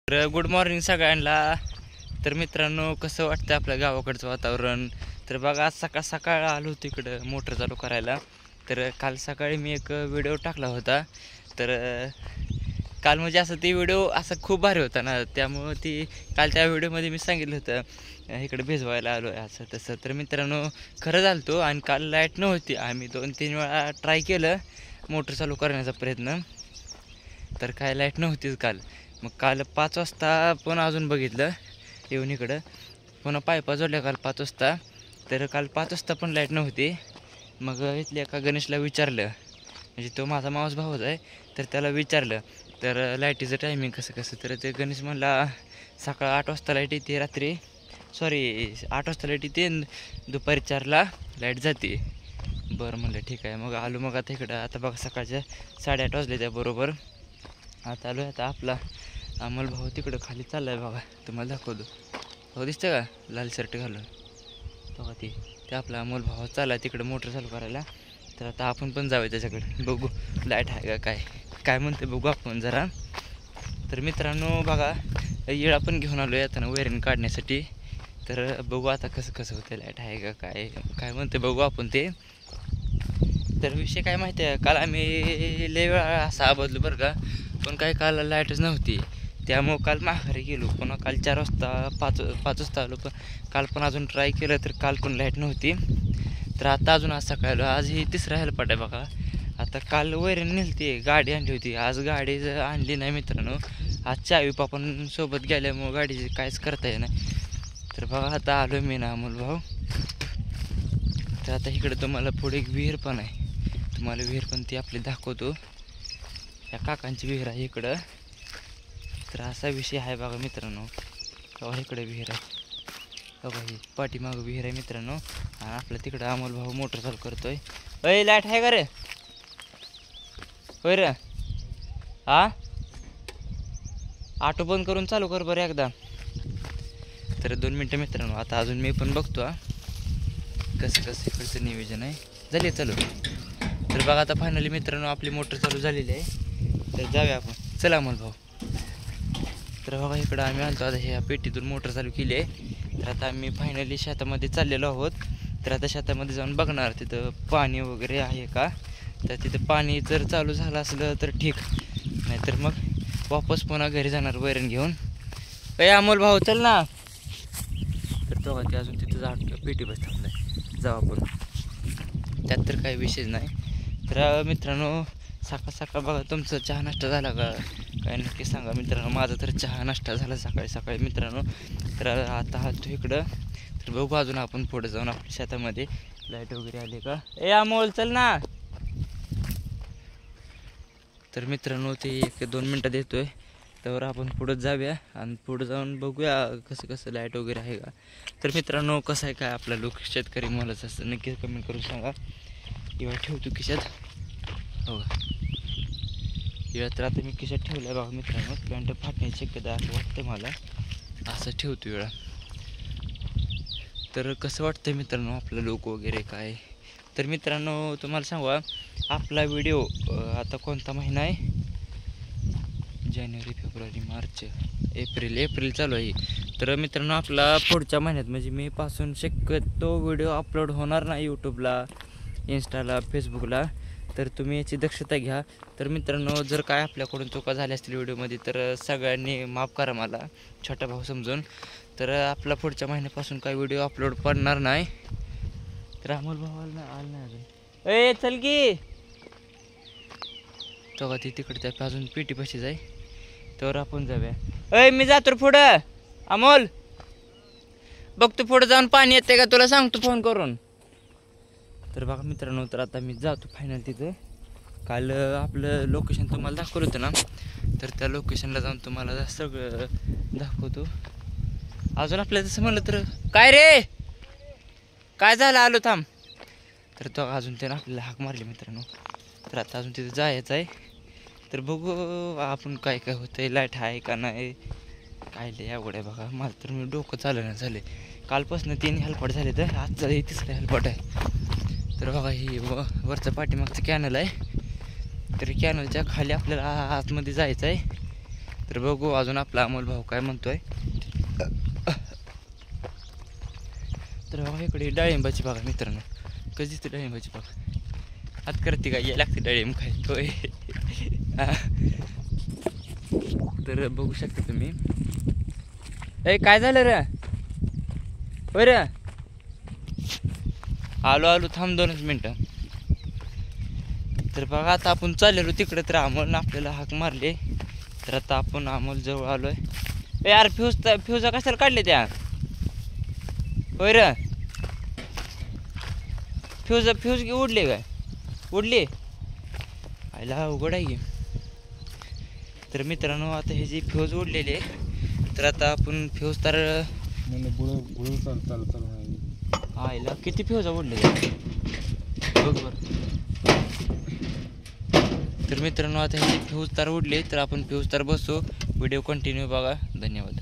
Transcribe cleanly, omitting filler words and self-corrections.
तर good morning सगळ्यांना. तर मित्रांनो, कसं वाटतं आपलं गावाकडचं वातावरण? तर बघा, आज सकाळ सकाळ आलो होतो इकडं मोटर चालू करायला. तर काल सकाळी मी एक व्हिडिओ टाकला होता. तर काल म्हणजे असं ती व्हिडिओ असा खूप भारी होता ना, त्यामुळं ती काल त्या व्हिडिओमध्ये मी सांगितलं होतं इकडे भिजवायला आलो आहे असं तसं. तर मित्रांनो, खरं झालं तो. आणि काल लाईट नव्हती. आम्ही 2-3 वेळा ट्राय केलं मोटर चालू करण्याचा प्रयत्न, तर काय लाईट नव्हतीच काल. मग काल 5 वाजता पण अजून बघितलं येऊन इकडं, पुन्हा पायपा जोडल्या काल 5 वाजता. तर काल 5 वाजता पण लाईट नव्हती. मग इथल्या एका गणेशला विचारलं, म्हणजे तो माझा मावस भाऊच आहे, तर त्याला विचारलं तर लाईटीचं टायमिंग कसं. तर ते गणेश म्हणला सकाळ 8 वाजता लाईट येते, 8 वाजता लाईट येते, दुपारी 4ला लाईट जाते. बरं म्हणलं ठीक आहे. मग आलो मग आता इकडं. आता बघा सकाळच्या 8:30 वाजले त्याबरोबर. आता आलो आहे. आता आपला अमोल भाऊ तिकडं खाली चालला आहे बघा, तुम्हाला दाखवतो. हो दिसतं का लाल शर्ट घालून? बघा ते आपला अमोल भाऊ चालला आहे तिकडं मोटर चालू करायला. तर आता आपण पण जाऊया त्याच्याकडे, बघू लाईट आहे का काय म्हणते बघू आपण जरा. तर मित्रांनो बघा, येळा पण घेऊन आलो आहे आता वैरण काढण्यासाठी. तर बघू आता कसं होतं, लाईट आहे का काय म्हणते बघू आपण ते. तर विषय काय माहिती आहे, काल आम्ही लय वेळा असा बदलू बरं का, पण काय काल लाईटच नव्हती. त्यामुळं काल माघारी गेलो. पुन्हा काल 4 वाजता 5 वाजता आलो, पण काल पण अजून ट्राय केलं तर काल पण लाईट नव्हती. तर आता अजून आज सकाळी आलो. आज ही तिसरा हेल्पाट आहे बघा. आता काल वैरण नेलती, गाडी आणली होती. आज गाडी आणली नाही मित्रांनो. आज चावी पापण सोबत गेल्यामुळं गाडीची काहीच करता येत नाही. तर बघा आता आलो मी ना अमोल भाऊ. तर आता इकडं तुम्हाला पुढे एक विहीर पण आहे, तुम्हाला विहीर पण ती आपली दाखवतो. या काकांची विहीर आहे इकडं. तर असा विषय आहे बघा मित्रांनो. बघा इकडे विहीर आहे, बघा ही पाठीमागं विहीर आहे मित्रांनो. आणि आपलं तिकडं अमोल भाऊ मोटर चालू करतोय. अय लाईट आहे का रे? होय रे, हा ऑटो बंद करून चालू कर बरं एकदा. तर 2 मिनटं मित्रांनो, आता अजून मी पण बघतो कसं इकडचं नियोजन आहे. झाले चालू. तर बघा आता फायनली मित्रांनो आपली मोटर चालू झालेली आहे. तर जाऊया आपण, चला अमोल भाऊ. तर बघा इकडं आम्ही आणतो आता ह्या पेटीतून मोटर चालू केली आहे. तर आता आम्ही फायनली शेतामध्ये चाललेलो आहोत. तर आता शेतामध्ये जाऊन बघणार तिथं पाणी वगैरे आहे का. तर तिथं पाणी जर चालू झालं असलं तर ठीक, नाहीतर मग वापस पुन्हा घरी जाणार वैरण घेऊन. अमोल भाऊ चल ना. तर तो ते अजून तिथं पेटी बस थांबलाय, जाऊ आपण. त्यात तर काही विषय नाही. तर मित्रांनो, सकाळ बघा तुमचं चहा नाश्ता झाला का काय नक्की सांगा मित्रांनो. माझा तर चहा नाश्ता झाला सकाळी मित्रांनो. तर आता आलो इकडं. तर बघू अजून आपण पुढे जाऊन आपल्या शेतामध्ये लाईट वगैरे आली का. अमोल चल ना. तर मित्रांनो ते 1-2 मिनटात येतोय, त्यावर आपण पुढं जाऊया आणि पुढं जाऊन बघूया कसं लाईट वगैरे आहे का. तर मित्रांनो कसं आहे काय आपला लोक शेतकरी मोलाचं असतं, नक्की कमेंट करून सांगा. किंवा ठेवतो खिशात, हो किंवा तर आता मी खिशात ठेवलं बघा मित्रांनो. पॅन्ट फाटण्याची शक्यता असं वाटतं मला, असं ठेवतो वेळा. तर कसं वाटतं मित्रांनो आपलं लोक वगैरे काय. तर मित्रांनो तुम्हाला सांगू, आपला व्हिडिओ आता कोणता महिना आहे? जानेवारी, फेब्रुवारी, मार्च, एप्रिल चालू आहे. तर मित्रांनो आपला पुढच्या महिन्यात म्हणजे मे पासून शक्यतो व्हिडिओ अपलोड होणार नाही यूट्यूबला, इंस्टाला, फेसबुकला. तर तुम्ही याची दक्षता घ्या. तर मित्रांनो जर काय आपल्याकडून चुका झाल्या असतील व्हिडिओमध्ये तर सगळ्यांनी माफ करा मला, छोटा भाऊ समजून. तर आपला पुढच्या महिन्यापासून काही व्हिडिओ अपलोड पडणार नाही. तर अमोल भाऊ आला नाही अजून. चल की तो का ती तिकडे त्या अजून पेटी पशीच आहे, तर आपण जाऊया. मी जातो पुढं. अमोल बघतो पुढं जाऊन पाणी येते का तुला सांगतो फोन करून. तर बघा मित्रांनो, तर आता मी जातो फायनल तिथं. काल आपलं लोकेशन तुम्हाला दाखवलं होतं ना, तर त्या लोकेशनला जाऊन तुम्हाला सगळं दाखवतो. अजून आपल्या तसं म्हणलं तर काय रे काय झालं, आलो थांब. तर तो अजून त्यानं आपल्याला हाक मारली मित्रांनो. तर आता अजून तिथं जायचं आहे. तर बघू आपण काय होतं आहे, लाईट आहे का नाही काय. लय अवघड आहे बघा मला तर, मी डोकं चालवण्यात झाले. कालपासून 3 हेल्पाट झाले, तर आजचा हे 3रा हेल्पाट आहे. तर बघा ही वरचं पाठीमागचं कॅनल आहे. तर कॅनलच्या खाली आपल्याला आतमध्ये जायचं आहे. तर बघू अजून आपला अमोल भाऊ काय म्हणतोय. तर बघा इकडे डाळिंबाची बागा मित्रांनो, कधी दिसते डाळिंबाची बाग. आत करते काय, या लागते डाळिंब काय होय. तर बघू शकता तुम्ही. ए काय झालं रे, होय रे, आलो थांब 2च मिनटं. तर बघा आता आपण चाललेलो तिकडे, तर अमोलनं आपल्याला हाक मारले. तर आता आपण अमोल जवळ आलोय. ए यार फ्यूजा कशाला काढले त्या, होय रे, फ्यूज उडले काय, उडले आयला अवघड आहे. तर मित्रांनो आता हे जी फ्यूज उडलेली आहे, तर आता आपण फ्यूज तर आयला किती फ्यूजा उडले बघ बरं. तर मित्रांनो आता हे फ्यूज तार उडले, तर आपण फ्यूज तार बसू. व्हिडिओ कंटिन्यू बघा. धन्यवाद.